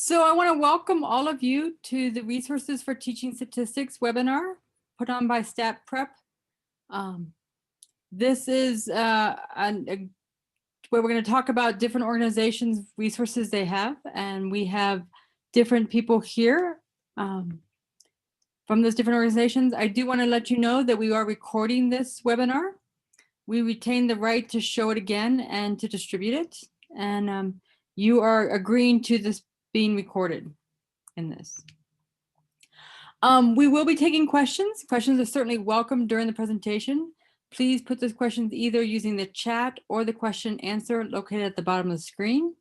So I want to welcome all of you to the Resources for Teaching Statistics webinar put on by StatPREP. This is where we're going to talk about different organizations, resources they have, and we have different people here from those different organizations. I do want to let you know that we are recording this webinar. We retain the right to show it again and to distribute it. And you are agreeing to this being recorded in this. We will be taking questions. Questions are certainly welcome during the presentation. Please put those questions either using the chat or the question answer located at the bottom of the screen.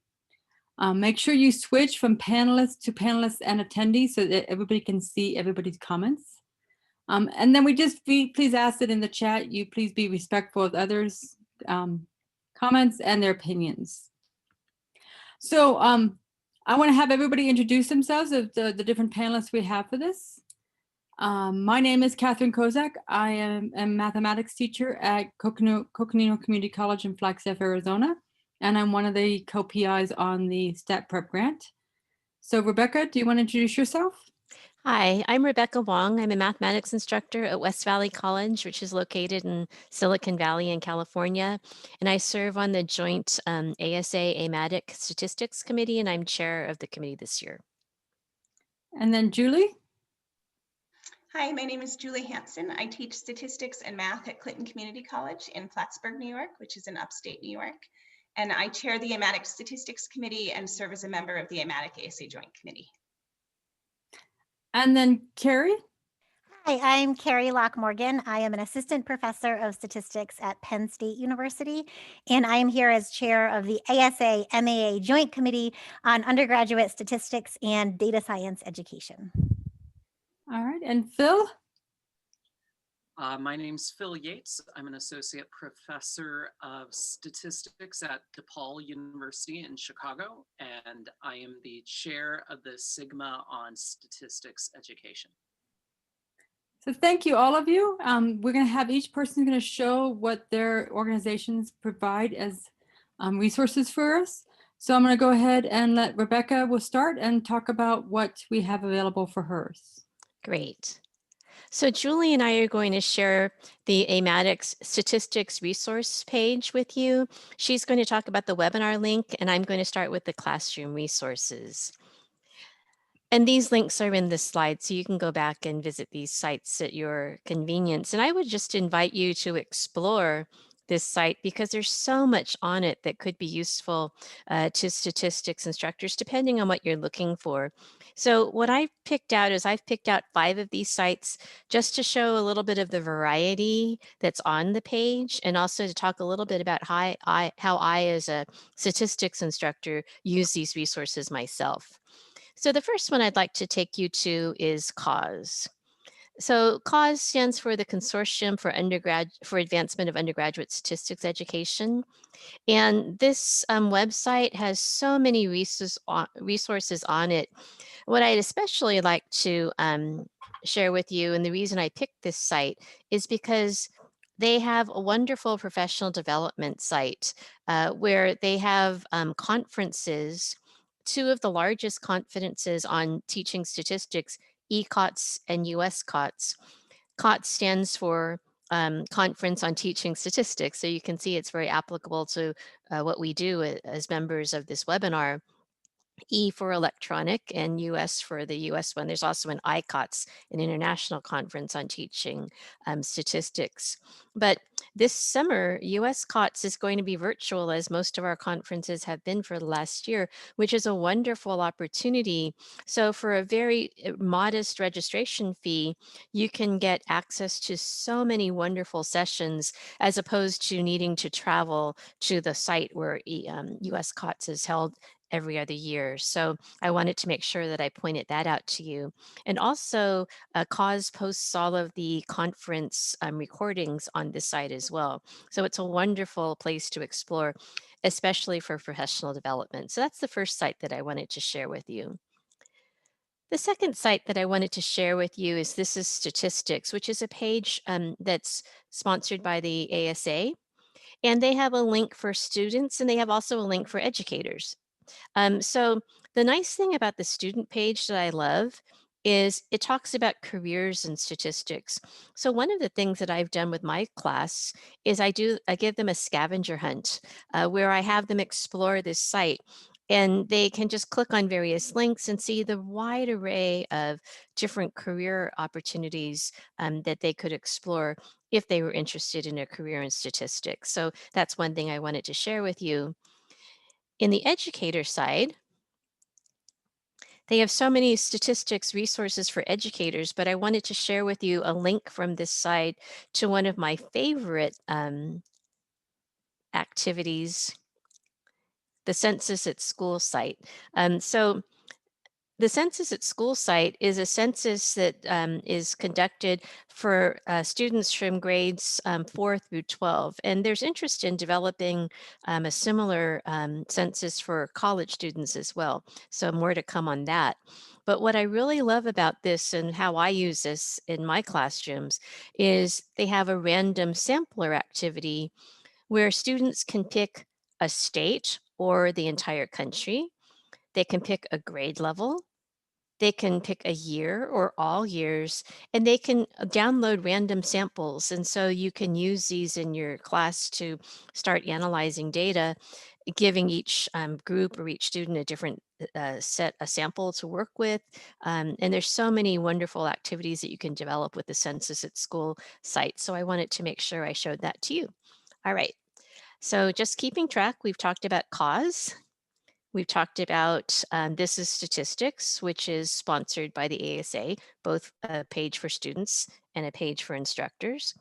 Make sure you switch from panelists to panelists and attendees so that everybody can see everybody's comments. And then we just please ask that in the chat, you please be respectful of others' comments and their opinions. So I want to have everybody introduce themselves of the different panelists we have for this. My name is Kathryn Kozak. I am a mathematics teacher at Coconino Community College in Flagstaff, Arizona, and I'm one of the co-PIs on the StatPREP grant. So Rebecca, do you want to introduce yourself? Hi, I'm Rebecca Wong. I'm a mathematics instructor at West Valley College, which is located in Silicon Valley in California. And I serve on the joint ASA AMATYC Statistics Committee, and I'm chair of the committee this year. And then Julie? Hi, my name is Julie Hanson. I teach statistics and math at Clinton Community College in Plattsburgh, New York, which is in upstate New York. And I chair the AMATYC Statistics Committee and serve as a member of the AMATYC ASA Joint Committee. And then Kari? Hi, I'm Kari Lock-Morgan. I am an assistant professor of statistics at Penn State University, and I am here as chair of the ASA MAA Joint Committee on undergraduate statistics and data science education. All right, and Phil? My name's Phil Yates. I'm an associate professor of statistics at DePaul University in Chicago, and I am the chair of the Sigma on Statistics Education. So thank you, all of you. We're going to have each person going to show what their organizations provide as resources for us. So I'm going to go ahead and let Rebecca will start and talk about what we have available for hers. Great. So Julie and I are going to share the AMATYC Statistics resource page with you. She's going to talk about the webinar link, and I'm going to start with the classroom resources. And these links are in the slide, so you can go back and visit these sites at your convenience. And I would just invite you to explore this site because there's so much on it that could be useful to statistics instructors, depending on what you're looking for. So what I've picked out is I've picked out 5 of these sites just to show a little bit of the variety that's on the page, and also to talk a little bit about how I as a statistics instructor use these resources myself. So the first one I'd like to take you to is CAUSE. So CAUSE stands for the Consortium for Advancement of Undergraduate Statistics Education. And this website has so many resources on it. What I'd especially like to share with you, and the reason I picked this site, is because they have a wonderful professional development site where they have conferences. 2 of the largest conferences on teaching statistics, ECOTS and USCOTS. COTS stands for Conference on Teaching Statistics, so you can see it's very applicable to what we do as members of this webinar. E for electronic and US for the US one. There's also an ICOTS, an international conference on teaching statistics. But this summer, US COTS is going to be virtual, as most of our conferences have been for the last year, which is a wonderful opportunity. So for a very modest registration fee, you can get access to so many wonderful sessions, as opposed to needing to travel to the site where US COTS is held every other year. So I wanted to make sure that I pointed that out to you. And also CAUSE posts all of the conference recordings on this site as well. So it's a wonderful place to explore, especially for professional development. So that's the first site that I wanted to share with you. The second site that I wanted to share with you is This is Statistics, which is a page that's sponsored by the ASA. And they have a link for students, and they have also a link for educators. So the nice thing about the student page that I love is it talks about careers and statistics. So one of the things that I've done with my class is I give them a scavenger hunt where I have them explore this site, and they can just click on various links and see the wide array of different career opportunities that they could explore if they were interested in a career in statistics. So that's one thing I wanted to share with you. In the educator side, they have so many statistics resources for educators, but I wanted to share with you a link from this site to one of my favorite activities, the Census at School site. So the Census at School site is a census that is conducted for students from grades 4 through 12. And there's interest in developing a similar census for college students as well. So more to come on that. But what I really love about this and how I use this in my classrooms is they have a random sampler activity where students can pick a state or the entire country. They can pick a grade level. They can pick a year or all years, and they can download random samples. And so you can use these in your class to start analyzing data, giving each group or each student a different a sample to work with. And there's so many wonderful activities that you can develop with the Census at School site. So I wanted to make sure I showed that to you. All right. So just keeping track, we've talked about cause. We've talked about This is Statistics, which is sponsored by the ASA, both a page for students and a page for instructors.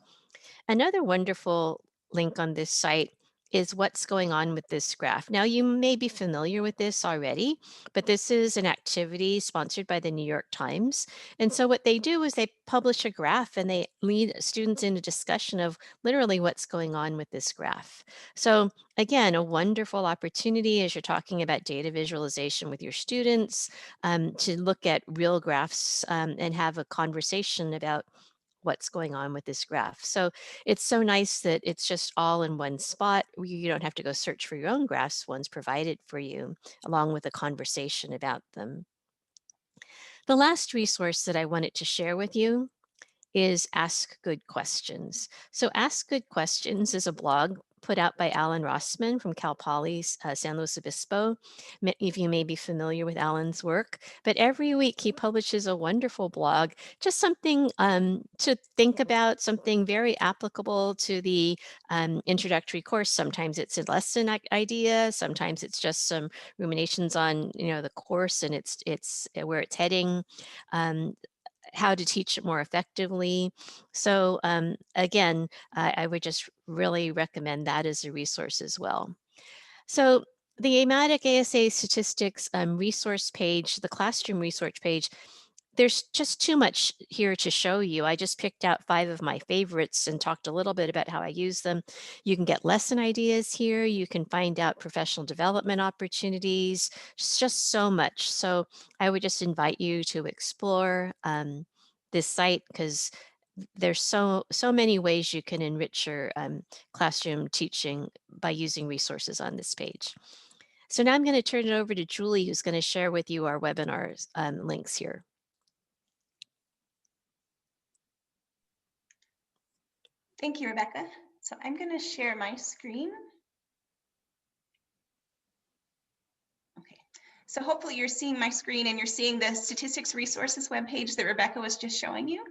Another wonderful link on this site is what's going on with this graph. Now, you may be familiar with this already, but this is an activity sponsored by the New York Times. And so what they do is they publish a graph and they lead students in a discussion of literally what's going on with this graph. So again, a wonderful opportunity as you're talking about data visualization with your students to look at real graphs and have a conversation about what's going on with this graph. So it's so nice that it's just all in one spot. You don't have to go search for your own graphs. One's provided for you along with a conversation about them. The last resource that I wanted to share with you is Ask Good Questions. So Ask Good Questions is a blog put out by Alan Rossman from Cal Poly San Luis Obispo. Many of you may be familiar with Alan's work, but every week he publishes a wonderful blog, just something to think about, something very applicable to the introductory course. Sometimes it's a lesson idea, sometimes it's just some ruminations on the course and it's where it's heading. How to teach it more effectively. So again, I would just really recommend that as a resource as well. So the AMATYC ASA Statistics resource page, the classroom resource page, there's just too much here to show you. I just picked out 5 of my favorites and talked a little bit about how I use them. You can get lesson ideas here. You can find out professional development opportunities. It's just so much. So I would just invite you to explore this site because there's so many ways you can enrich your classroom teaching by using resources on this page. So now I'm going to turn it over to Julie, who's going to share with you our webinars links here. Thank you, Rebecca. So I'm going to share my screen. Okay, so hopefully you're seeing my screen and you're seeing the statistics resources webpage that Rebecca was just showing you.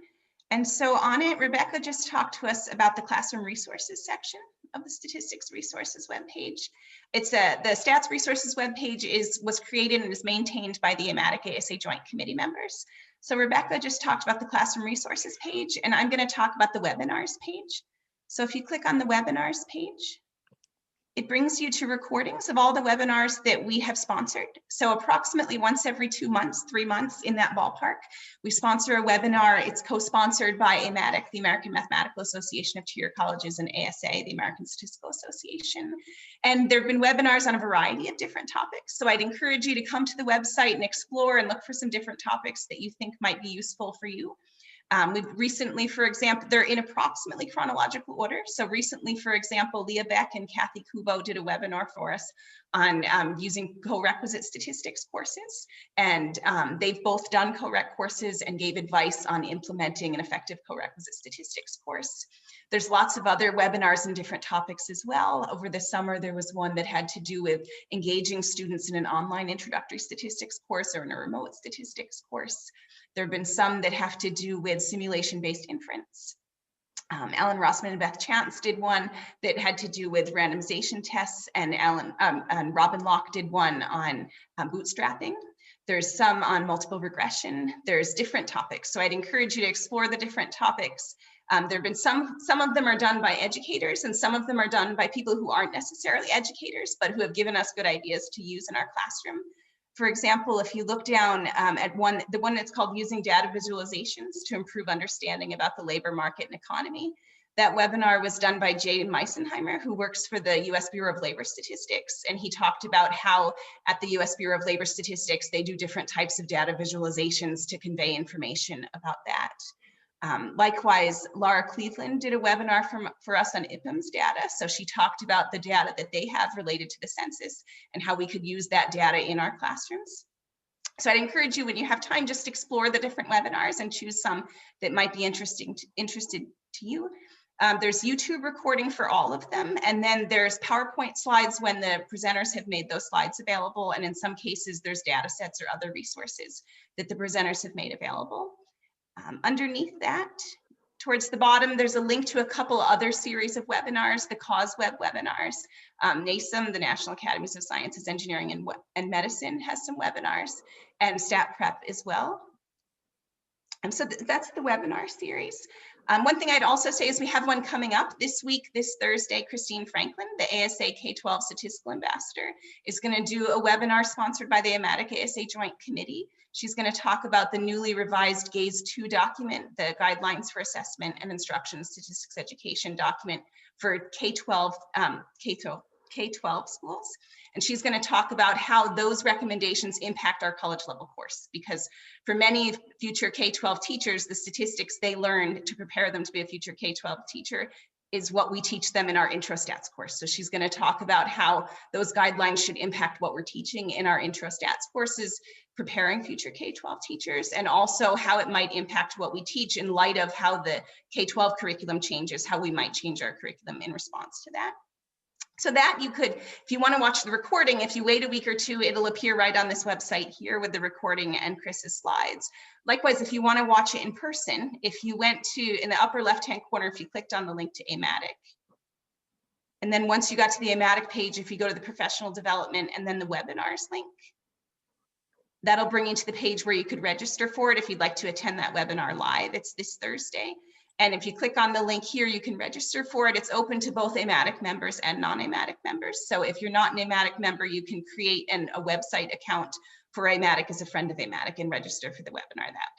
And so on it, Rebecca just talked to us about the classroom resources section of the statistics resources webpage. It's the stats resources webpage was created and is maintained by the AMATYC ASA Joint Committee members. So Rebecca just talked about the classroom resources page, and I'm going to talk about the webinars page. So if you click on the webinars page, it brings you to recordings of all the webinars that we have sponsored. So approximately once every 2 months, 3 months in that ballpark, we sponsor a webinar. It's co-sponsored by AMATYC, the American Mathematical Association of Two-Year Colleges, and ASA, the American Statistical Association. And there have been webinars on a variety of different topics. So I'd encourage you to come to the website and explore and look for some different topics that you think might be useful for you. We've recently, for example, they're in approximately chronological order. So recently, for example, Leah Beck and Kathy Kubo did a webinar for us on using co-requisite statistics courses. And they've both done co-req courses and gave advice on implementing an effective co-requisite statistics course. There's lots of other webinars in different topics as well. Over the summer, there was one that had to do with engaging students in an online introductory statistics course or in a remote statistics course. There have been some that have to do with simulation-based inference. Alan Rossman and Beth Chance did one that had to do with randomization tests, and Robin Locke did one on bootstrapping. There's some on multiple regression. There's different topics. So I'd encourage you to explore the different topics. There have been some of them are done by educators, and some of them are done by people who aren't necessarily educators, but who have given us good ideas to use in our classroom. For example, if you look down at the one that's called Using Data Visualizations to Improve Understanding about the Labor Market and Economy, that webinar was done by Jay Meisenheimer, who works for the US Bureau of Labor Statistics. And he talked about how at the US Bureau of Labor Statistics, they do different types of data visualizations to convey information about that. Likewise, Laura Cleveland did a webinar for us on IPM's data. So she talked about the data that they have related to the census and how we could use that data in our classrooms. So I'd encourage you, when you have time, just explore the different webinars and choose some that might be interested to you. There's YouTube recording for all of them. And then there's PowerPoint slides when the presenters have made those slides available. And in some cases, there's data sets or other resources that the presenters have made available. Underneath that, towards the bottom, there's a link to a couple other series of webinars, the CAUSEWeb webinars. NASM, the National Academies of Sciences, Engineering, and Medicine, has some webinars, and StatPREP as well. And so that's the webinar series. One thing I'd also say is we have one coming up this week, this Thursday. Christine Franklin, the ASA K-12 Statistical Ambassador, is going to do a webinar sponsored by the AMATYC ASA Joint Committee. She's going to talk about the newly revised GAZE 2 document, the Guidelines for Assessment and Instruction in Statistics Education document for K-12 schools. And she's going to talk about how those recommendations impact our college level course, because for many future K-12 teachers, the statistics they learned to prepare them to be a future K-12 teacher is what we teach them in our intro stats course. So she's going to talk about how those guidelines should impact what we're teaching in our intro stats courses, preparing future K-12 teachers, and also how it might impact what we teach in light of how the K-12 curriculum changes, how we might change our curriculum in response to that. So that you could, if you want to watch the recording, if you wait a week or two, it'll appear right on this website here with the recording and Chris's slides. Likewise, if you want to watch it in person, if you went to, in the upper left-hand corner, if you clicked on the link to AMATYC, and then once you got to the AMATYC page, if you go to the professional development and then the webinars link, that'll bring you to the page where you could register for it if you'd like to attend that webinar live. It's this Thursday. And if you click on the link here, you can register for it. It's open to both AMATYC members and non-AMATYC members. So if you're not an AMATYC member, you can create a website account for AMATYC as a friend of AMATYC and register for the webinar that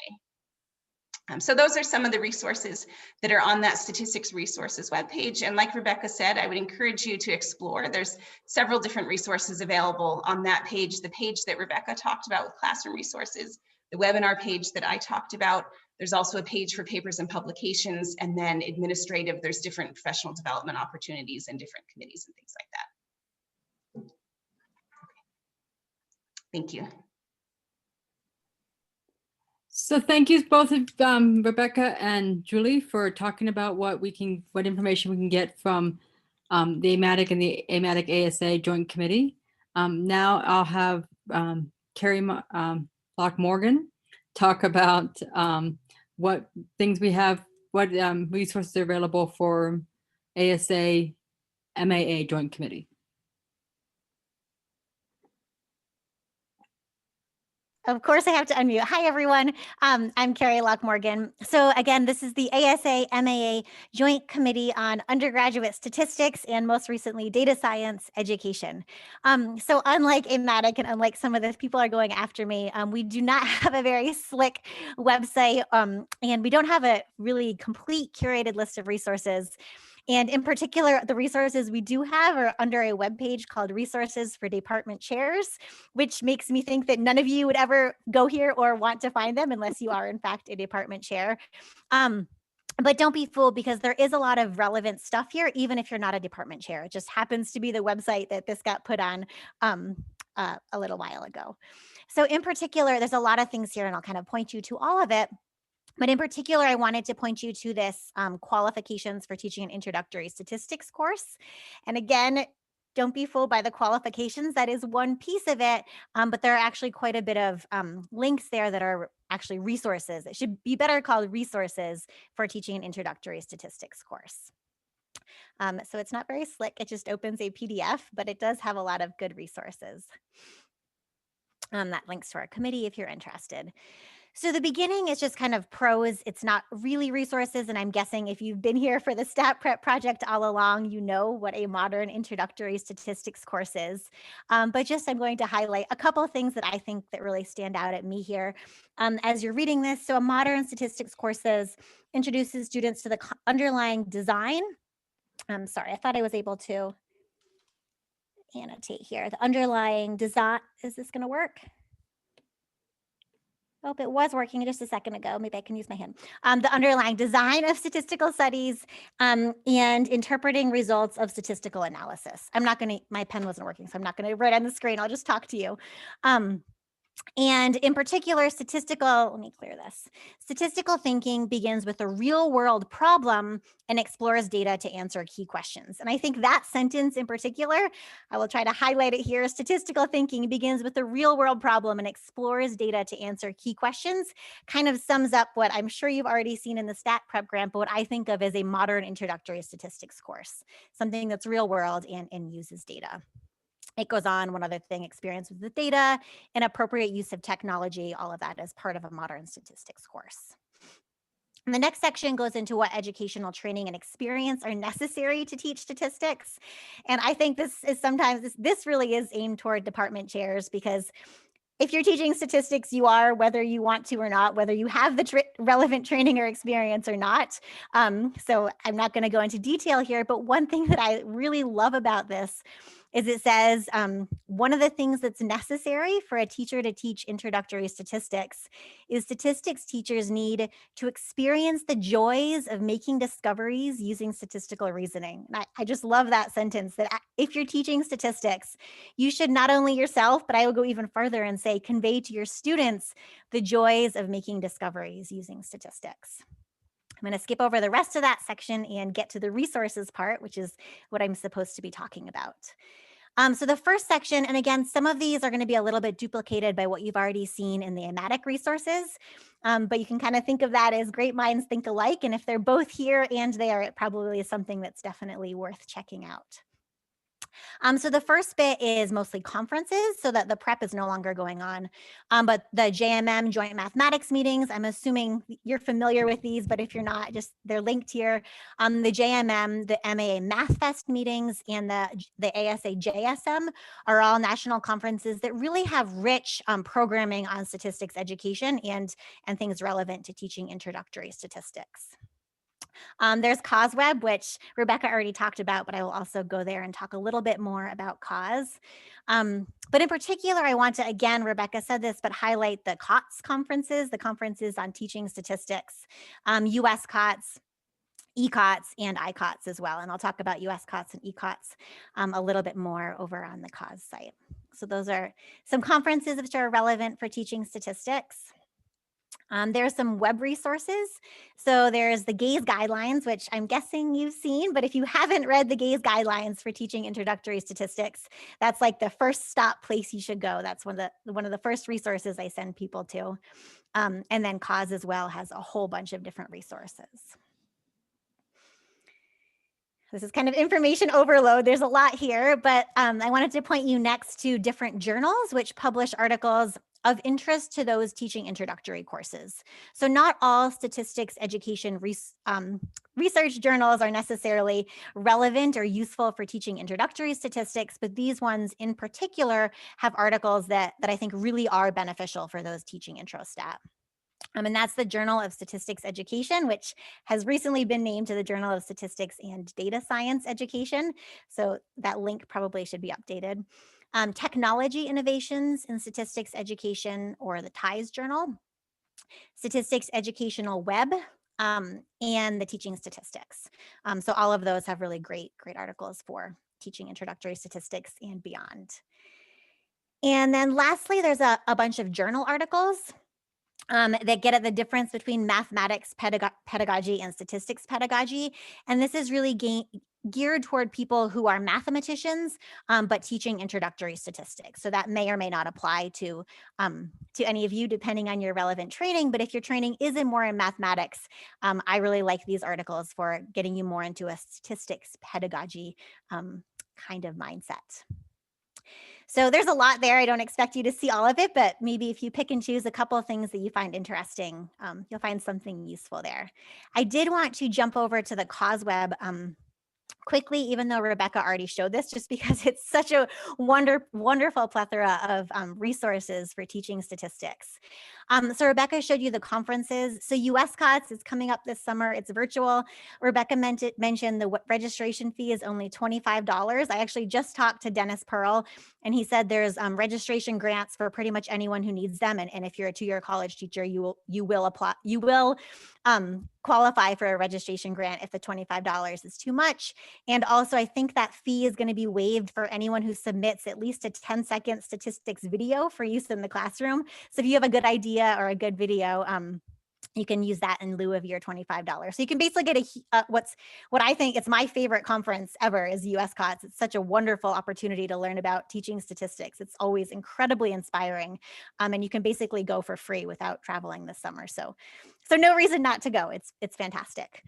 way. So those are some of the resources that are on that statistics resources webpage. And like Rebecca said, I would encourage you to explore. There's several different resources available on that page, the page that Rebecca talked about with classroom resources, the webinar page that I talked about. There's also a page for papers and publications, and then administrative, there's different professional development opportunities and different committees and things like that. Thank you. So thank you both, Rebecca and Julie, for talking about what information we can get from the AMATYC and the AMATYC ASA Joint Committee. Now I'll have Kari Lock Morgan talk about what things we have, what resources are available for ASA MAA Joint Committee. Of course, I have to unmute. Hi, everyone. I'm Kari Lock Morgan. So again, this is the ASA MAA Joint Committee on Undergraduate Statistics and most recently data science education. So unlike AMATYC and unlike some of the people are going after me, we do not have a very slick website and we don't have a really complete curated list of resources. And in particular, the resources we do have are under a webpage called Resources for Department Chairs, which makes me think that none of you would ever go here or want to find them unless you are in fact a department chair. But don't be fooled, because there is a lot of relevant stuff here, even if you're not a department chair. It just happens to be the website that this got put on a little while ago. So in particular, there's a lot of things here, and I'll kind of point you to all of it. But in particular, I wanted to point you to this qualifications for teaching an introductory statistics course. And again, don't be fooled by the qualifications. That is one piece of it, but there are actually quite a bit of links there that are actually resources. It should be better called resources for teaching an introductory statistics course. So it's not very slick. It just opens a PDF, but it does have a lot of good resources. That links to our committee if you're interested. So the beginning is just kind of prose. It's not really resources. And I'm guessing if you've been here for the StatPREP project all along, you know what a modern introductory statistics course is. But just I'm going to highlight a couple of things that I think that really stand out at me here as you're reading this. So a modern statistics course introduces students to the underlying design. I'm sorry, I thought I was able to annotate here. The underlying design, is this going to work? Oh, it was working just a second ago. Maybe I can use my hand. The underlying design of statistical studies and interpreting results of statistical analysis. I'm not going to, my pen wasn't working, so I'm not going to write on the screen. I'll just talk to you. And in particular, let me clear this. Statistical thinking begins with a real world problem and explores data to answer key questions. And I think that sentence in particular, I will try to highlight it here. Statistical thinking begins with a real world problem and explores data to answer key questions. Kind of sums up what I'm sure you've already seen in the StatPREP grant, but what I think of as a modern introductory statistics course, something that's real world and uses data. It goes on, one other thing, experience with the data and appropriate use of technology, all of that as part of a modern statistics course. And the next section goes into what educational training and experience are necessary to teach statistics. And I think this is sometimes, this really is aimed toward department chairs, because if you're teaching statistics, you are, whether you want to or not, whether you have the relevant training or experience or not. So I'm not going to go into detail here, but one thing that I really love about this is it says one of the things that's necessary for a teacher to teach introductory statistics is statistics teachers need to experience the joys of making discoveries using statistical reasoning. And I just love that sentence, that if you're teaching statistics, you should not only yourself, but I will go even further and say convey to your students the joys of making discoveries using statistics. I'm going to skip over the rest of that section and get to the resources part, which is what I'm supposed to be talking about. So the first section, and again, some of these are going to be a little bit duplicated by what you've already seen in the AMATYC resources, but you can kind of think of that as great minds think alike. And if they're both here and there, it probably is something that's definitely worth checking out. So the first bit is mostly conferences, so that the prep is no longer going on. But the JMM Joint Mathematics meetings, I'm assuming you're familiar with these, but if you're not, just they're linked here. The JMM, the MAA Math Fest meetings, and the ASA JSM are all national conferences that really have rich programming on statistics education and things relevant to teaching introductory statistics. There's COSWeb, which Rebecca already talked about, but I will also go there and talk a little bit more about COS. But in particular, I want to, again, Rebecca said this, but highlight the COTS conferences, the conferences on teaching statistics, US COTS, ECOTS, and ICOTS as well. And I'll talk about US COTS and ECOTS a little bit more over on the COS site. So those are some conferences which are relevant for teaching statistics. There's some web resources. So there's the GAZE guidelines, which I'm guessing you've seen, but if you haven't read the GAZE guidelines for teaching introductory statistics, that's like the first stop place you should go. That's one of the first resources I send people to. And then COS as well has a whole bunch of different resources. This is kind of information overload. There's a lot here, but I wanted to point you next to different journals which publish articles of interest to those teaching introductory courses. So not all statistics education research journals are necessarily relevant or useful for teaching introductory statistics, but these ones in particular have articles that I think really are beneficial for those teaching intro stat. And that's the Journal of Statistics Education, which has recently been named to the Journal of Statistics and Data Science Education. So that link probably should be updated. Technology Innovations in Statistics Education, or the TIES Journal, Statistics Educational Web, and the Teaching Statistics. So all of those have really great articles for teaching introductory statistics and beyond. And then lastly, there's a bunch of journal articles that get at the difference between mathematics pedagogy and statistics pedagogy. And this is really geared toward people who are mathematicians, but teaching introductory statistics. So that may or may not apply to any of you, depending on your relevant training. But if your training is more in mathematics, I really like these articles for getting you more into a statistics pedagogy kind of mindset. So there's a lot there. I don't expect you to see all of it, but maybe if you pick and choose a couple of things that you find interesting, you'll find something useful there. I did want to jump over to the COSWeb quickly, even though Rebecca already showed this, just because it's such a wonderful plethora of resources for teaching statistics. So Rebecca showed you the conferences. So USCOTS is coming up this summer. It's virtual. Rebecca mentioned the registration fee is only $25. I actually just talked to Dennis Pearl, and he said there's registration grants for pretty much anyone who needs them. And if you're a two-year college teacher, you will apply. You will qualify for a registration grant if the $25 is too much. And also, I think that fee is going to be waived for anyone who submits at least a 10-second statistics video for use in the classroom. So if you have a good idea or a good video, you can use that in lieu of your $25. So you can basically get what I think it's my favorite conference ever is USCOTS. It's such a wonderful opportunity to learn about teaching statistics. It's always incredibly inspiring. And you can basically go for free without traveling this summer. So no reason not to go. It's fantastic.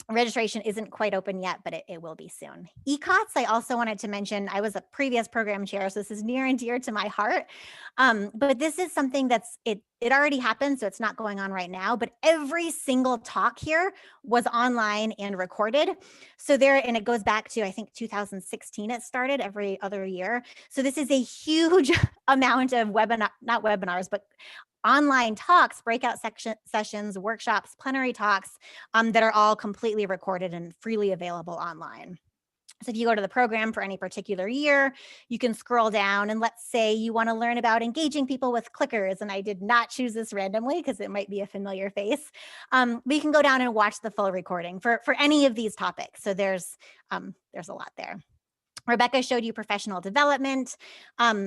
Registration isn't quite open yet, but it will be soon. ECOTS, I also wanted to mention, I was a previous program chair, so this is near and dear to my heart. But this is something it already happened, so it's not going on right now, but every single talk here was online and recorded. So and it goes back to, I think, 2016 it started every other year. So this is a huge amount of not webinars, but online talks, breakout sessions, workshops, plenary talks that are all completely recorded and freely available online. So if you go to the program for any particular year, you can scroll down and let's say you want to learn about engaging people with clickers. And I did not choose this randomly because it might be a familiar face. But you can go down and watch the full recording for any of these topics. So there's a lot there. Rebecca showed you professional development.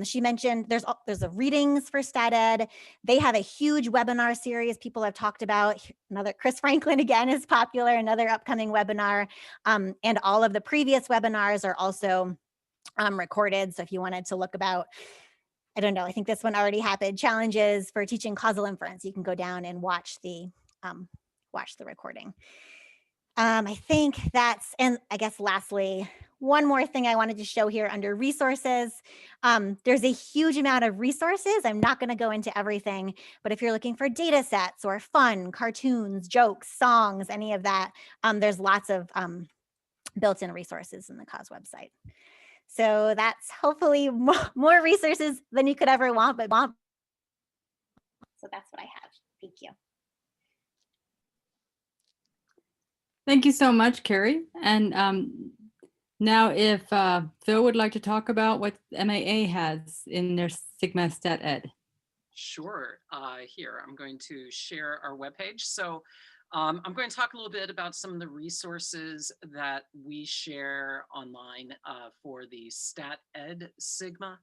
She mentioned there's a readings for Stat Ed. They have a huge webinar series people have talked about. Another Chris Franklin again is popular, another upcoming webinar. And all of the previous webinars are also recorded. So if you wanted to look about, I don't know, I think this one already happened, challenges for teaching causal inference, you can go down and watch the recording. I think that's, and I guess lastly, one more thing I wanted to show here under resources. There's a huge amount of resources. I'm not going to go into everything, but if you're looking for data sets or fun, cartoons, jokes, songs, any of that, there's lots of built-in resources in the COS website. So that's hopefully more resources than you could ever want, So that's what I have. Thank you. Thank you so much, Kari. And now if Phil would like to talk about what MAA has in their Sigma Stat Ed. Sure. Here, I'm going to share our webpage. So I'm going to talk a little bit about some of the resources that we share online for the Stat Ed Sigma.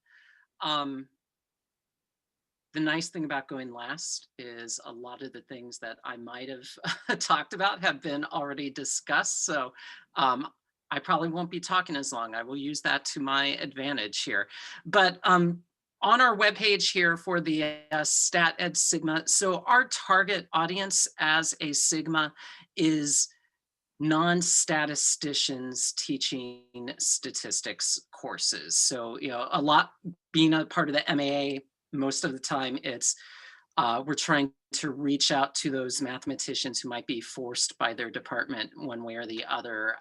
The nice thing about going last is a lot of the things that I might have talked about have been already discussed. So I probably won't be talking as long. I will use that to my advantage here. But on our webpage here for the Stat Ed Sigma, so our target audience as a Sigma is non-statisticians teaching statistics courses. So, a lot being a part of the MAA, most of the time it's we're trying to reach out to those mathematicians who might be forced by their department one way or the other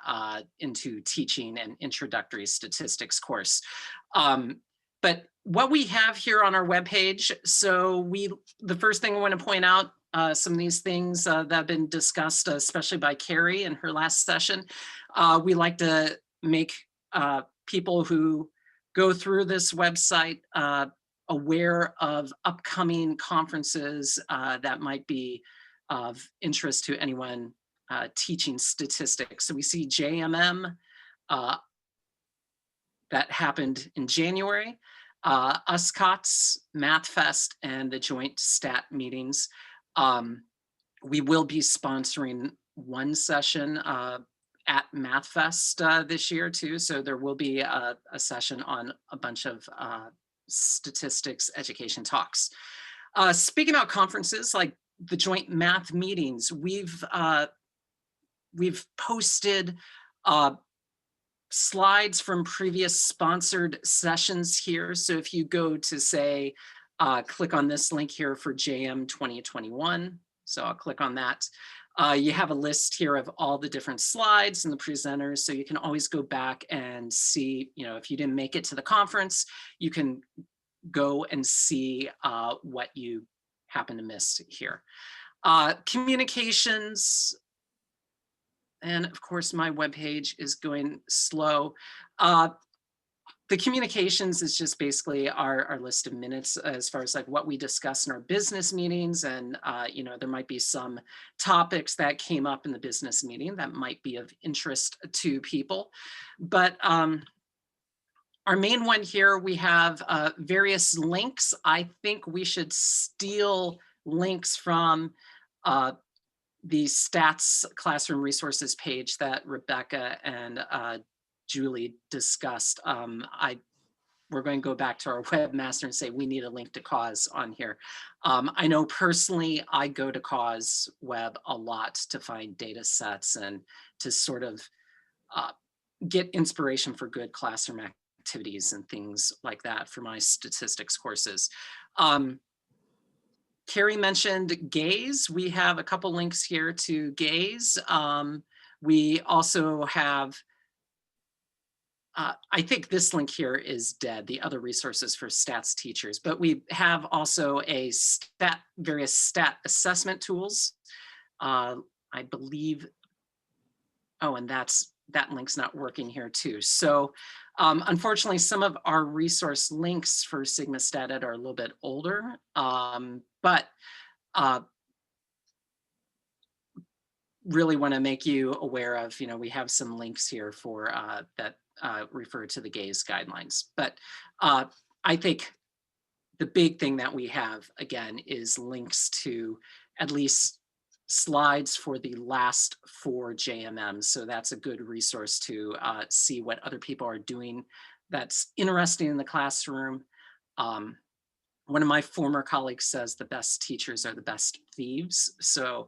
into teaching an introductory statistics course. But what we have here on our webpage. So the first thing I want to point out, some of these things that have been discussed, especially by Kari in her last session. We like to make people who go through this website aware of upcoming conferences that might be of interest to anyone teaching statistics. So we see JMM that happened in January, USCOTS, MathFest, and the joint stat meetings. We will be sponsoring one session at MathFest this year too. So there will be a session on a bunch of statistics education talks. Speaking about conferences like the joint math meetings, we've posted slides from previous sponsored sessions here. So if you go to say, click on this link here for JM 2021. So I'll click on that. You have a list here of all the different slides and the presenters. So you can always go back and see, if you didn't make it to the conference, you can go and see what you happen to miss here. Communications. And of course, my webpage is going slow. The communications is just basically our list of minutes as far as like what we discuss in our business meetings. And, there might be some topics that came up in the business meeting that might be of interest to people. But our main one here, we have various links. I think we should steal links from the stats classroom resources page that Rebecca and Julie discussed. We're going to go back to our webmaster and say we need a link to Cause on here. I know personally I go to Cause Web a lot to find data sets and to sort of get inspiration for good classroom activities and things like that for my statistics courses. Kari mentioned GAZE. We have a couple links here to GAZE. We also have, I think this link here is dead, the other resources for stats teachers, but we have also a various stat assessment tools. I believe, oh, and that link's not working here too. So unfortunately, some of our resource links for Sigma Stat Ed are a little bit older, but really want to make you aware of, we have some links here for that refer to the GAZE guidelines. But I think the big thing that we have, again, is links to at least slides for the last 4 JMMs. So that's a good resource to see what other people are doing that's interesting in the classroom. One of my former colleagues says the best teachers are the best thieves. So,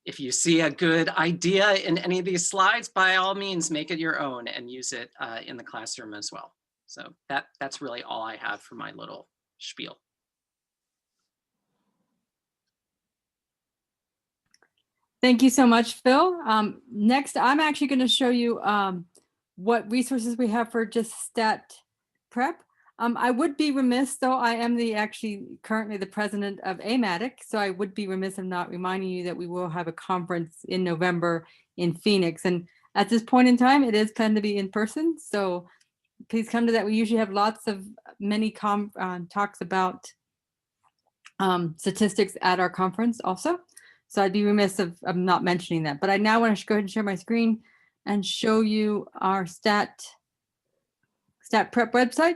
if you see a good idea in any of these slides, by all means, make it your own and use it in the classroom as well. So that's really all I have for my little spiel. Thank you so much, Phil. Next, I'm actually going to show you what resources we have for just StatPREP. I would be remiss, though I am currently the president of AMATYC, so I would be remiss of not reminding you that we will have a conference in November in Phoenix. And at this point in time, it is planned to be in person, so please come to that. We usually have many talks about statistics at our conference also. So I'd be remiss of not mentioning that. But I now want to go ahead and share my screen and show you our StatPREP website.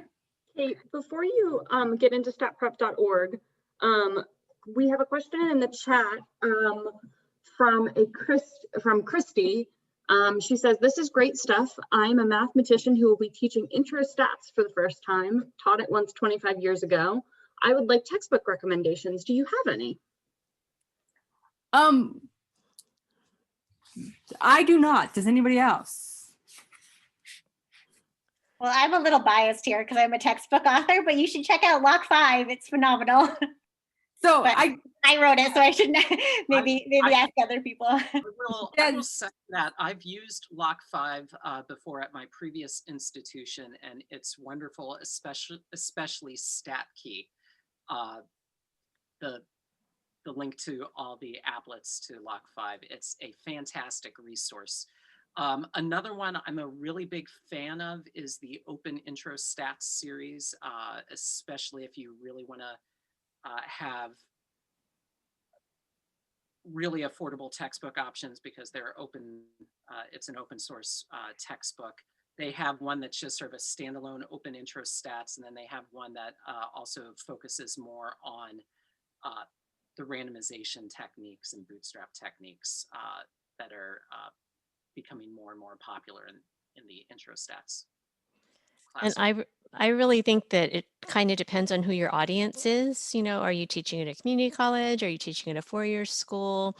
Hey, before you get into statprep.org, we have a question in the chat from Christy. She says, "This is great stuff. I'm a mathematician who will be teaching intro stats for the first time. Taught it once 25 years ago. I would like textbook recommendations. Do you have any?" I do not. Does anybody else? Well, I'm a little biased here because I'm a textbook author, but you should check out Lock 5. It's phenomenal. So But I wrote it, so I should maybe ask other people. I will say that I've used Lock5 before at my previous institution, and it's wonderful, especially StatKey. The link to all the applets to Lock5. It's a fantastic resource. Another one I'm a really big fan of is the Open Intro Stats series, especially if you really want to have really affordable textbook options because they're open, it's an open source textbook. They have one that's just sort of a standalone open intro stats, and then they have one that also focuses more on the randomization techniques and bootstrap techniques that are becoming more and more popular in the intro stats class. And I really think that it kind of depends on who your audience is. You know, are you teaching at a community college? Are you teaching at a four-year school?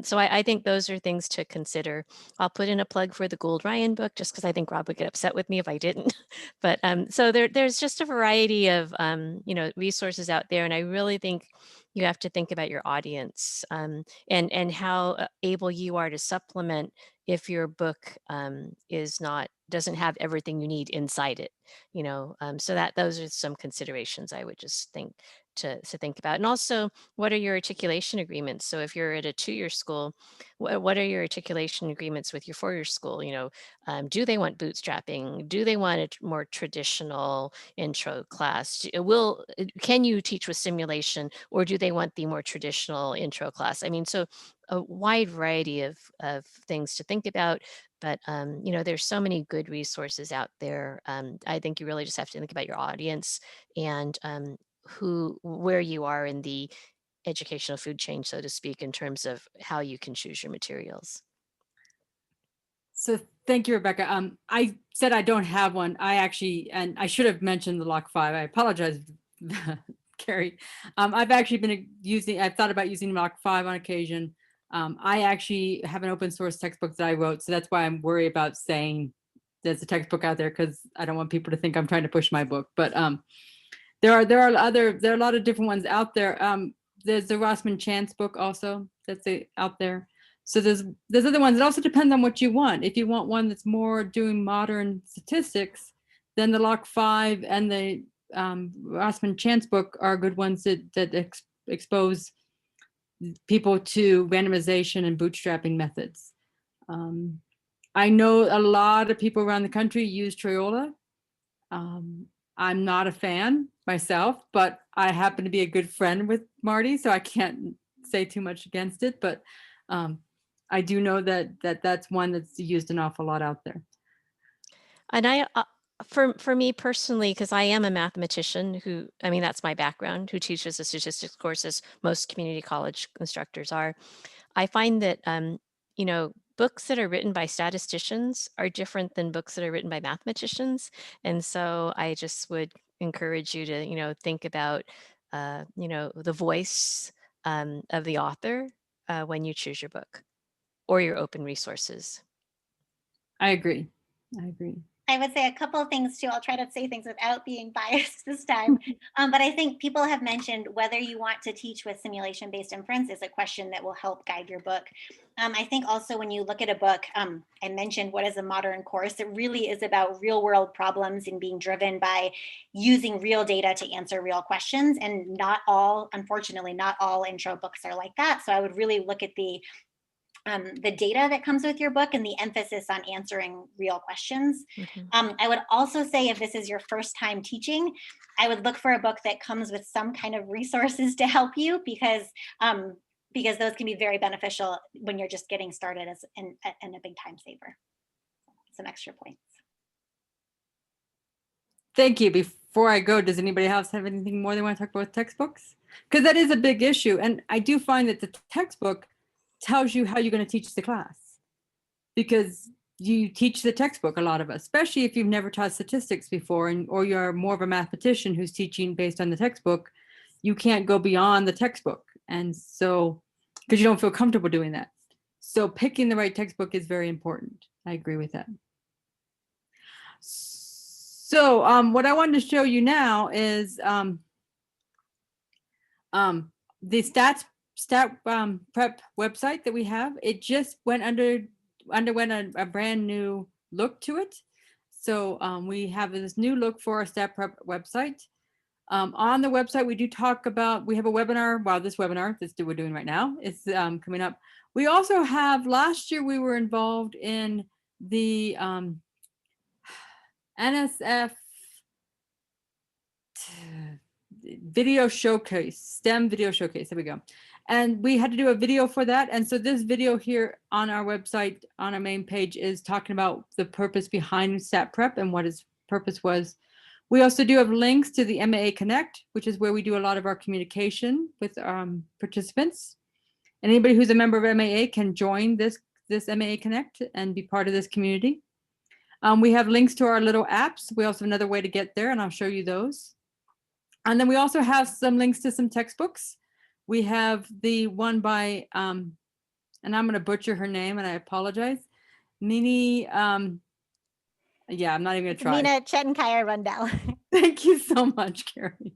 So I think those are things to consider. I'll put in a plug for the Gould Ryan book just because I think Rob would get upset with me if I didn't. But so there's just a variety of you know, resources out there, and I really think you have to think about your audience and how able you are to supplement if your book doesn't have everything you need inside it, you know. So those are some considerations I would just think to think about. And also, what are your articulation agreements? So if you're at a two-year school, what are your articulation agreements with your four-year school? You know, do they want bootstrapping? Do they want a more traditional intro class? Can you teach with simulation, or do they want the more traditional intro class? I mean, so a wide variety of things to think about. But, you know, there's so many good resources out there. I think you really just have to think about your audience and where you are in the educational food chain, so to speak, in terms of how you can choose your materials. So thank you, Rebecca. I said I don't have one. And I should have mentioned the Lock5. I apologize, Kari. I've thought about using Lock5 on occasion. I actually have an open source textbook that I wrote, so that's why I'm worried about saying there's a textbook out there, because I don't want people to think I'm trying to push my book. But there are a lot of different ones out there. There's the Rossman Chance book also that's out there. So there's other ones. It also depends on what you want. If you want one that's more doing modern statistics, then the Lock5 and the Rossman Chance book are good ones that expose people to randomization and bootstrapping methods. I know a lot of people around the country use Triola. I'm not a fan myself, but I happen to be a good friend with Marty, so I can't say too much against it. But I do know that's one that's used an awful lot out there. And for me personally, because I am a mathematician that's my background, who teaches a statistics course, as most community college instructors are, I find that, you know, books that are written by statisticians are different than books that are written by mathematicians. And so I just would encourage you to, you know, think about, you know, the voice of the author when you choose your book or your open resources. I agree. I would say a couple of things too. I'll try to say things without being biased this time. But I think people have mentioned whether you want to teach with simulation-based inference is a question that will help guide your book. I think also when you look at a book, I mentioned what is a modern course. It really is about real world problems and being driven by using real data to answer real questions. And unfortunately, not all intro books are like that. So I would really look at the data that comes with your book and the emphasis on answering real questions. Mm-hmm. I would also say if this is your first time teaching, I would look for a book that comes with some kind of resources to help you, because those can be very beneficial when you're just getting started and a big time saver. Some extra points. Thank you. Before I go, does anybody else have anything more they want to talk about with textbooks? Because that is a big issue. And I do find that the textbook tells you how you're going to teach the class, because you teach the textbook, a lot of us, especially if you've never taught statistics before, or you're more of a mathematician who's teaching based on the textbook. You can't go beyond the textbook, and so because you don't feel comfortable doing that. So picking the right textbook is very important. I agree with that. So what I wanted to show you now is the StatPREP website that we have, it just underwent a brand new look to it. So we have this new look for our StatPREP website. On the website, we do talk about, we have a webinar, this webinar that we're doing right now is coming up. We also have, last year we were involved in the NSF video showcase, STEM video showcase, there we go. And we had to do a video for that. And so this video here on our website, on our main page, is talking about the purpose behind StatPREP and what its purpose was. We also do have links to the MAA Connect, which is where we do a lot of our communication with participants. Anybody who's a member of MAA can join this MAA Connect and be part of this community. We have links to our little apps. We also have another way to get there, and I'll show you those. And then we also have some links to some textbooks. We have the one by, and I'm going to butcher her name, and I apologize. Mini, yeah, I'm not even going to try. Mina Chetinkaya Rundell. Thank you so much, Kari.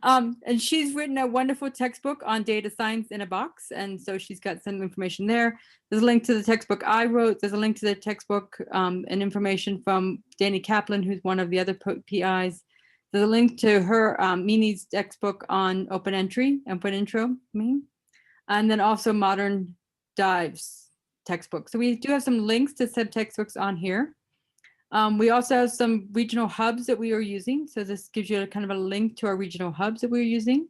And she's written a wonderful textbook on data science in a box. And so she's got some information there. There's a link to the textbook I wrote. There's a link to the textbook and information from Danny Kaplan, who's one of the other PIs. There's a link to her Mini's textbook on open entry, open intro, and then also Modern Dives textbook. So we do have some links to said textbooks on here. We also have some regional hubs that we are using. So this gives you a kind of a link to our regional hubs that we're using.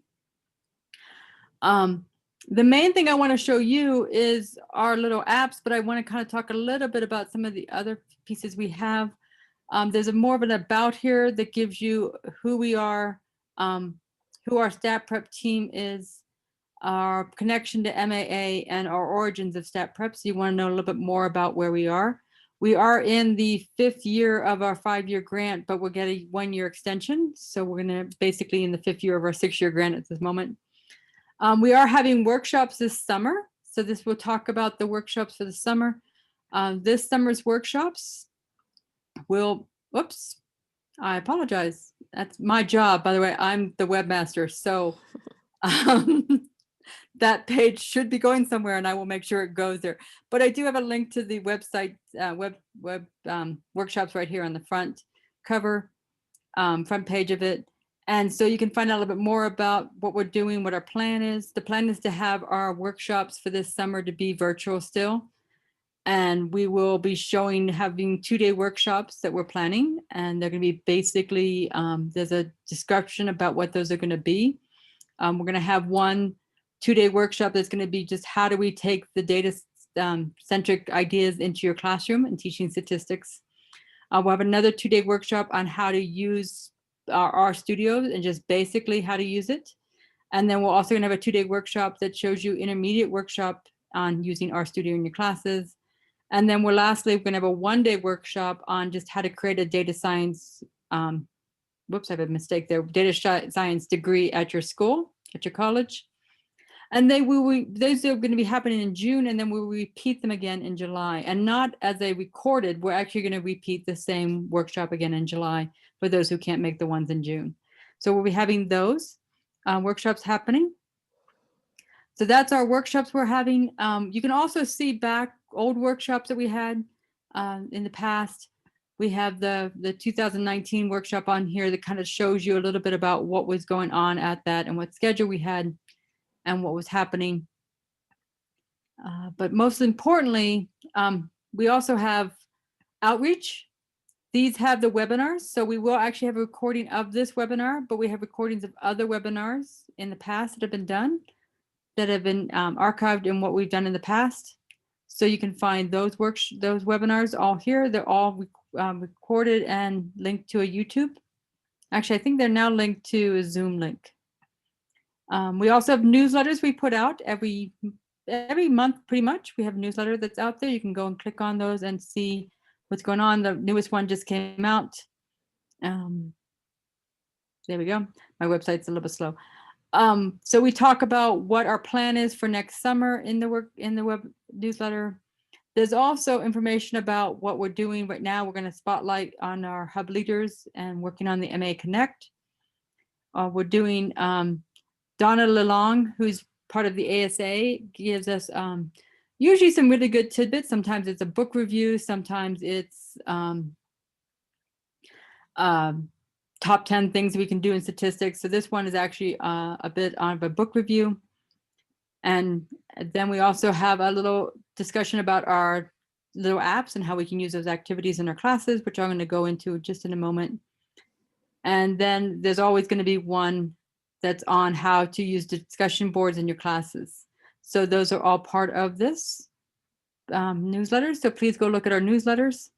The main thing I want to show you is our little apps, but I want to kind of talk a little bit about some of the other pieces we have. There's more of an about here that gives you who we are, who our StatPREP team is, our connection to MAA, and our origins of StatPREP. So you want to know a little bit more about where we are. We are in the 5th year of our 5-year grant, but we're getting 1-year extension. So we're going to basically in the 5th year of our 6-year grant at this moment. We are having workshops this summer. So this will talk about the workshops for the summer. This summer's workshops will, whoops, I apologize. That's my job, by the way. I'm the webmaster. So that page should be going somewhere, and I will make sure it goes there. But I do have a link to the website workshops right here on the front cover, front page of it. And so you can find out a little bit more about what we're doing, what our plan is. The plan is to have our workshops for this summer to be virtual still. And we will be having 2-day workshops that we're planning. And they're going to be basically, there's a description about what those are going to be. We're going to have one 2-day workshop that's going to be just how do we take the data centric ideas into your classroom and teaching statistics. We'll have another 2-day workshop on how to use our studios and just basically how to use it. And then we're also going to have a 2-day workshop that shows you intermediate workshop on using RStudio in your classes. And then lastly, we're going to have a 1-day workshop on just how to create a data science, whoops, I have a mistake there, data science degree at your school, at your college. And those are going to be happening in June, and then we'll repeat them again in July. And not as a recorded, we're actually going to repeat the same workshop again in July for those who can't make the ones in June. So we'll be having those workshops happening. So that's our workshops we're having. You can also see back old workshops that we had in the past. We have the 2019 workshop on here that kind of shows you a little bit about what was going on at that and what schedule we had and what was happening. But most importantly, we also have outreach. These have the webinars. So we will actually have a recording of this webinar, but we have recordings of other webinars in the past that have been done, that have been archived in what we've done in the past. So you can find those webinars all here. They're all recorded and linked to a YouTube. Actually, I think they're now linked to a Zoom link. We also have newsletters we put out every month, pretty much. We have a newsletter that's out there. You can go and click on those and see what's going on. The newest one just came out. There we go. My website's a little bit slow. So we talk about what our plan is for next summer in the web newsletter. There's also information about what we're doing right now. We're going to spotlight on our hub leaders and working on the MAA Connect. We're doing Donna Lalong, who's part of the ASA, gives us usually some really good tidbits. Sometimes it's a book review, sometimes it's top 10 things we can do in statistics. So this one is actually a bit of a book review. And then we also have a little discussion about our little apps and how we can use those activities in our classes, which I'm going to go into just in a moment. And then there's always going to be one that's on how to use discussion boards in your classes. So those are all part of this newsletter. So please go look at our newsletters.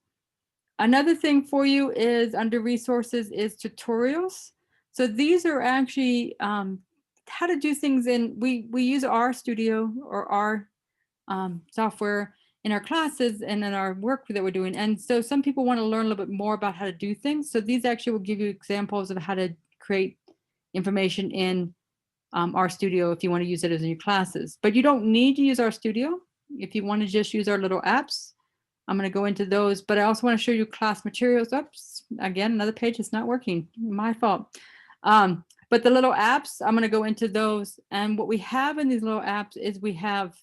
Another thing for you is under resources is tutorials. So these are actually how to do things in, we use our studio or our software in our classes and in our work that we're doing. And so some people want to learn a little bit more about how to do things. So these actually will give you examples of how to create information in our studio if you want to use it as in your classes. But you don't need to use our studio. If you want to just use our little apps, I'm going to go into those, but I also want to show you class materials. Oops, again, another page is not working, my fault. But the little apps, I'm going to go into those. And what we have in these little apps is we have,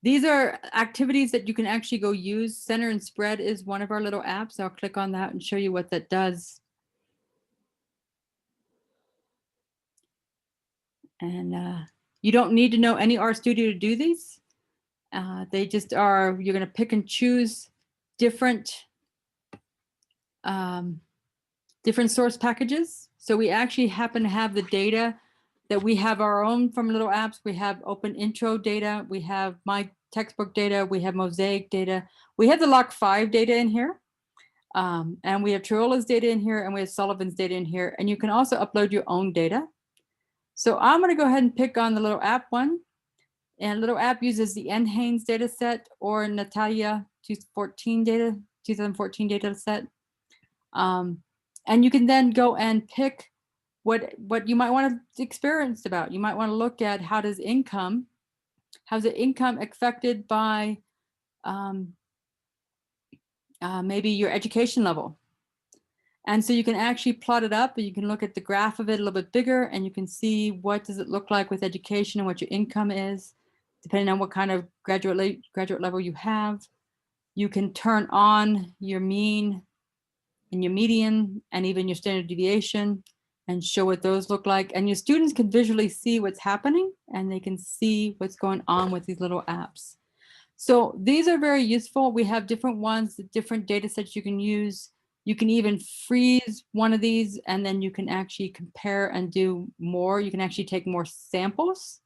these are activities that you can actually go use. Center and Spread is one of our little apps. I'll click on that and show you what that does. And you don't need to know any RStudio to do these. They just are, you're going to pick and choose different different source packages. So we actually happen to have the data that we have our own from little apps. We have open intro data. We have my textbook data. We have Mosaic data. We have the LOC5 data in here. And we have Triola's data in here, and we have Sullivan's data in here. And you can also upload your own data. So I'm going to go ahead and pick on the little app one. And little app uses the NHANES data set or Natalia 2014 data set. And you can then go and pick what you might want to experience about. You might want to look at how's the income affected by maybe your education level. And so you can actually plot it up, and you can look at the graph of it a little bit bigger, and you can see what does it look like with education and what your income is, depending on what kind of graduate level you have. You can turn on your mean and your median and even your standard deviation and show what those look like. And your students can visually see what's happening, and they can see what's going on with these little apps. So these are very useful. We have different ones, different data sets you can use. You can even freeze one of these, and then you can actually compare and do more. You can actually take more samples,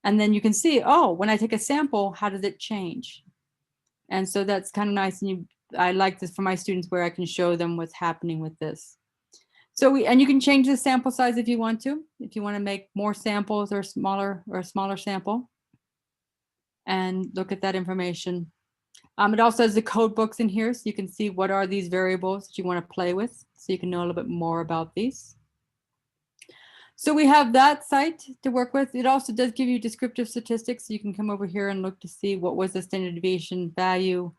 and then you can see, oh, when I take a sample, how does it change? And so that's kind of nice. And I like this for my students, where I can show them what's happening with this. So and you can change the sample size if you want to make more samples or a smaller sample, and look at that information. It also has the code books in here, so you can see what are these variables that you want to play with, so you can know a little bit more about these. So we have that site to work with. It also does give you descriptive statistics. So you can come over here and look to see what was the standard deviation value,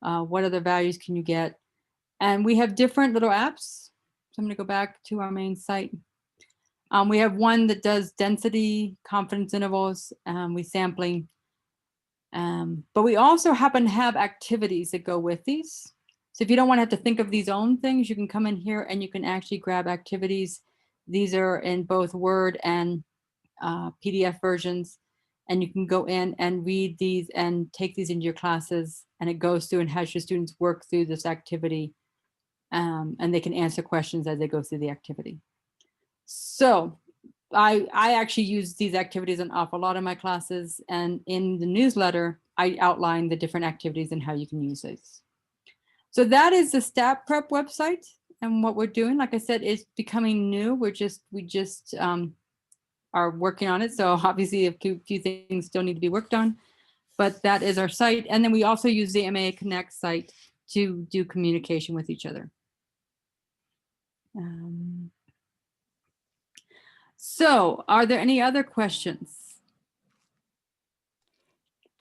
what other values can you get. And we have different little apps. So I'm going to go back to our main site. We have one that does density, confidence intervals, we sampling. But we also happen to have activities that go with these. So if you don't want to have to think of these own things, you can come in here and you can actually grab activities. These are in both Word and PDF versions, and you can go in and read these and take these into your classes, and it goes through and has your students work through this activity, and they can answer questions as they go through the activity. So I actually use these activities an awful lot in my classes, and in the newsletter, I outline the different activities and how you can use these. So that is the StatPREP website, and what we're doing, like I said, is becoming new. We just are working on it. So obviously a few things still need to be worked on, but that is our site. And then we also use the MAA Connect site to do communication with each other. So are there any other questions?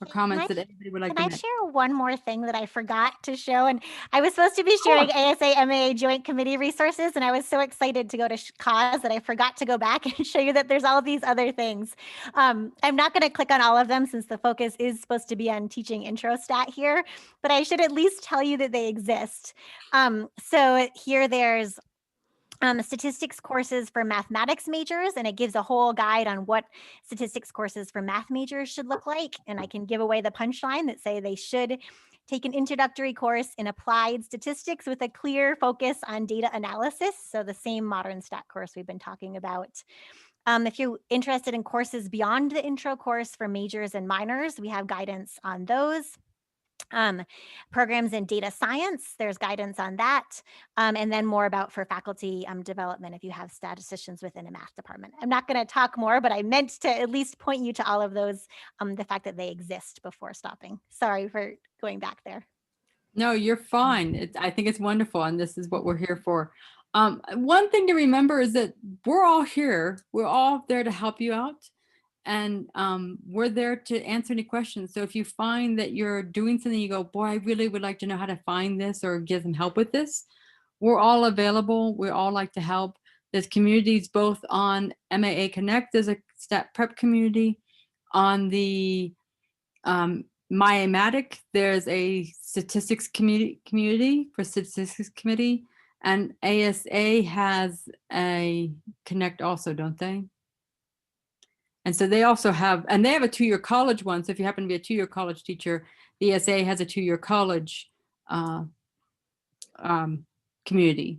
or comments that anybody would like Can to I make? share one more thing that I forgot to show? And I was supposed to be sharing ASA MAA Joint Committee resources, and I was so excited to go to Kaz that I forgot to go back and show you that there's all these other things. I'm not going to click on all of them since the focus is supposed to be on teaching intro stat here, but I should at least tell you that they exist. So here there's statistics courses for mathematics majors, and it gives a whole guide on what statistics courses for math majors should look like. And I can give away the punchline that say they should take an introductory course in applied statistics with a clear focus on data analysis. So the same modern stat course we've been talking about. If you're interested in courses beyond the intro course for majors and minors, we have guidance on those. Programs in data science, there's guidance on that. And then more about for faculty development if you have statisticians within a math department. I'm not going to talk more, but I meant to at least point you to all of those, the fact that they exist before stopping. Sorry for going back there. No, you're fine. I think it's wonderful, and this is what we're here for. One thing to remember is that we're all here. We're all there to help you out. And we're there to answer any questions. So if you find that you're doing something, you go, boy, I really would like to know how to find this or get some help with this. We're all available. We all like to help. There's communities both on MAA Connect. There's a StatPREP community. On the AMATYC, there's a statistics community for statistics committee. And ASA has a Connect also, don't they? And so they also have, and they have a 2-year college one. So if you happen to be a 2-year college teacher, the ESA has a 2-year college community.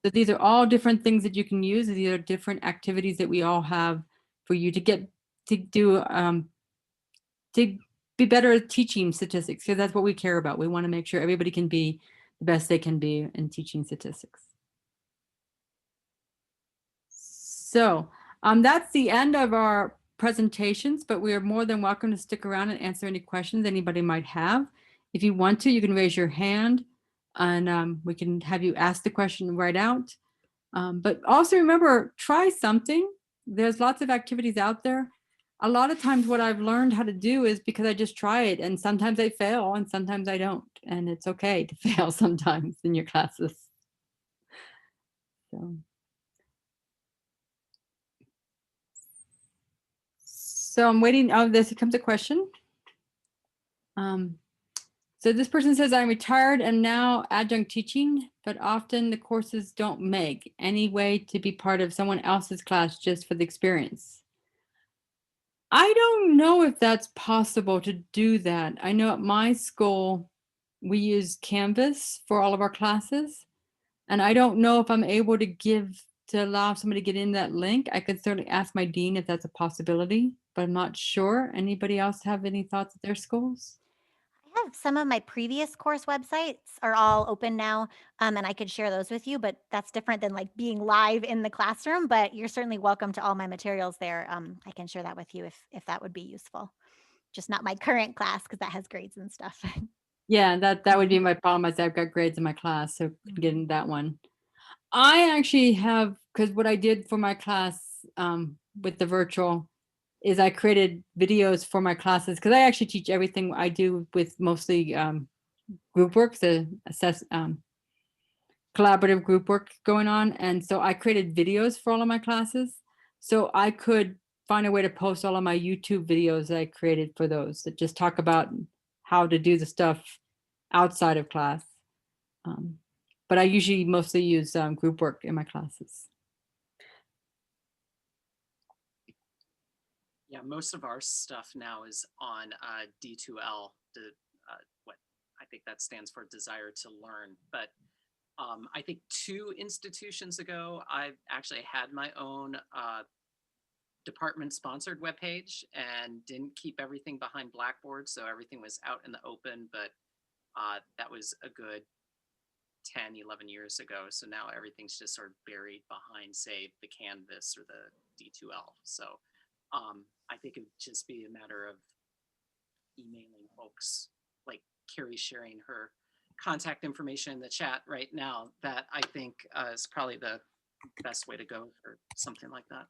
So these are all different things that you can use. These are different activities that we all have for you to get to do, to be better at teaching statistics, because that's what we care about. We want to make sure everybody can be the best they can be in teaching statistics. So that's the end of our presentations, but we are more than welcome to stick around and answer any questions anybody might have. If you want to, you can raise your hand and we can have you ask the question right out. But also remember, try something. There's lots of activities out there. A lot of times what I've learned how to do is because I just try it, and sometimes I fail and sometimes I don't. And it's okay to fail sometimes in your classes. So I'm waiting. Oh, this comes a question. So this person says, I'm retired and now adjunct teaching, but often the courses don't make any way to be part of someone else's class just for the experience. I don't know if that's possible to do that. I know at my school, we use Canvas for all of our classes. And I don't know if I'm able to allow somebody to get in that link. I could certainly ask my dean if that's a possibility, but I'm not sure. Anybody else have any thoughts at their schools? I have some of my previous course websites are all open now, and I could share those with you, but that's different than like being live in the classroom, but you're certainly welcome to all my materials there. I can share that with you if that would be useful. Just not my current class because that has grades and stuff. Yeah, that would be my problem. Is I've got grades in my class, so getting that one. I actually have, because what I did for my class with the virtual is I created videos for my classes, because I actually teach everything I do with mostly group work, the collaborative group work going on. And so I created videos for all of my classes. So I could find a way to post all of my YouTube videos that I created for those that just talk about how to do the stuff outside of class. But I usually mostly use group work in my classes. Yeah, most of our stuff now is on D2L, what I think that stands for desire to learn. But I think 2 institutions ago, I actually had my own department-sponsored webpage and didn't keep everything behind Blackboard, so everything was out in the open, but that was a good 10, 11 years ago. So now everything's just sort of buried behind, say, the Canvas or the D2L. So I think it would just be a matter of emailing folks, like Kari sharing her contact information in the chat right now. That I think is probably the best way to go for something like that.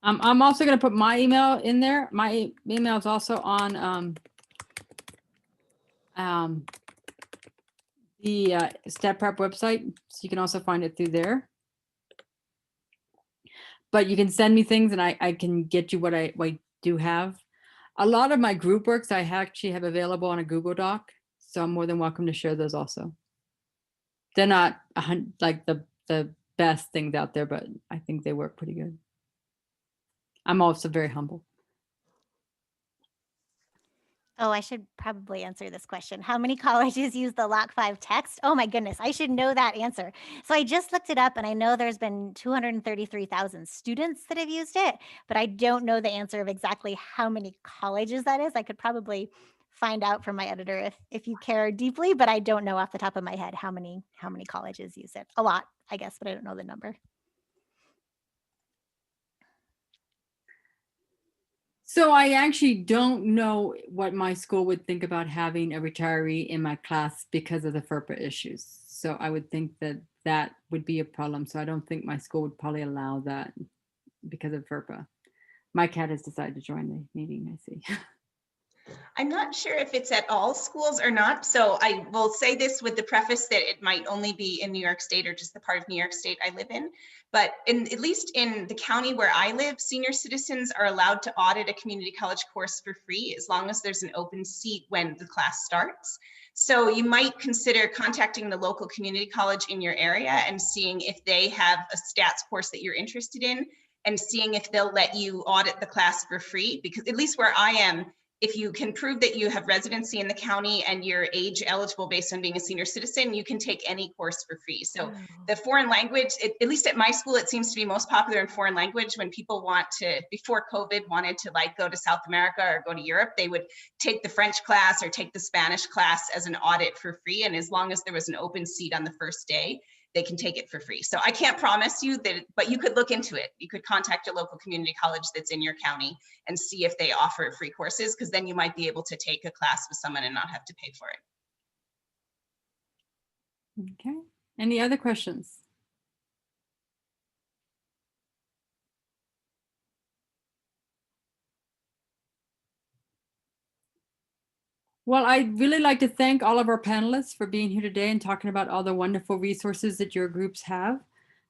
I'm also going to put my email in there. My email is also on the StatPREP website, so you can also find it through there. But you can send me things, and I can get you what I do have. A lot of my group works I actually have available on a Google Doc, so I'm more than welcome to share those also. They're not like the best things out there, but I think they work pretty good. I'm also very humble. Oh, I should probably answer this question. How many colleges use the Lock 5 text? Oh my goodness, I should know that answer. So I just looked it up and I know there's been 233,000 students that have used it, but I don't know the answer of exactly how many colleges that is. I could probably find out from my editor if you care deeply, but I don't know off the top of my head how many colleges use it. A lot, I guess, but I don't know the number. So I actually don't know what my school would think about having a retiree in my class because of the FERPA issues. So I would think that that would be a problem. So I don't think my school would probably allow that because of FERPA. My cat has decided to join the meeting, I see. I'm not sure if it's at all schools or not. So I will say this with the preface that it might only be in New York State or just the part of New York State I live in. But at least in the county where I live, senior citizens are allowed to audit a community college course for free as long as there's an open seat when the class starts. So you might consider contacting the local community college in your area and seeing if they have a stats course that you're interested in and seeing if they'll let you audit the class for free. Because at least where I am, if you can prove that you have residency in the county and you're age eligible based on being a senior citizen, you can take any course for free. So the foreign language, at least at my school, it seems to be most popular in foreign language. When people want to, before COVID, wanted to like go to South America or go to Europe, they would take the French class or take the Spanish class as an audit for free. And as long as there was an open seat on the first day, they can take it for free. So I can't promise you that, but you could look into it. You could contact a local community college that's in your county and see if they offer free courses, because then you might be able to take a class with someone and not have to pay for it. Okay. Any other questions? Well, I'd really like to thank all of our panelists for being here today and talking about all the wonderful resources that your groups have.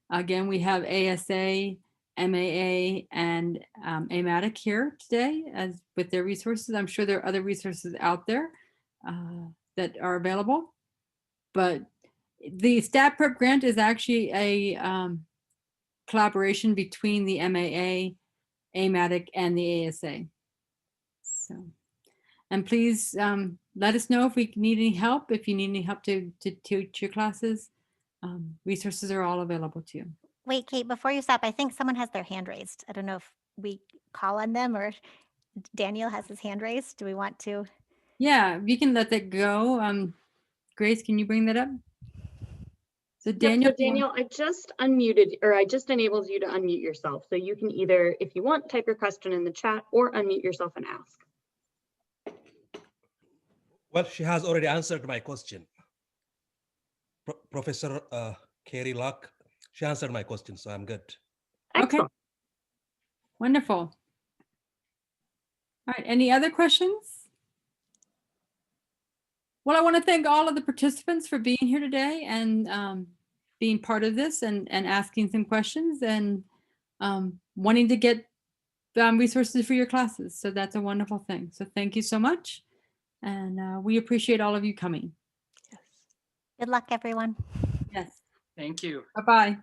Again, we have ASA, MAA, and AMATYC here today as with their resources. I'm sure there are other resources out there that are available, but the StatPREP grant is actually a collaboration between the MAA, AMATYC, and the ASA. So. And please let us know if we need any help. If you need any help to teach your classes, resources are all available to you. Wait, Kate, before you stop, I think someone has their hand raised. I don't know if we call on them or Daniel has his hand raised. Do we want to? Yeah, you can let that go. Grace, can you bring that up? So Yep, Daniel, so Daniel, I just unmuted, or I just enabled you to unmute yourself. So you can either, if you want, type your question in the chat or unmute yourself and ask. Well, she has already answered my question. Professor Kari Locke, she answered my question, so I'm good. Excellent. Okay. Wonderful. All right, any other questions? Well, I want to thank all of the participants for being here today and being part of this and asking some questions and wanting to get resources for your classes. So that's a wonderful thing. So thank you so much. And we appreciate all of you coming. Good luck, everyone. Yes. Thank you. Bye-bye.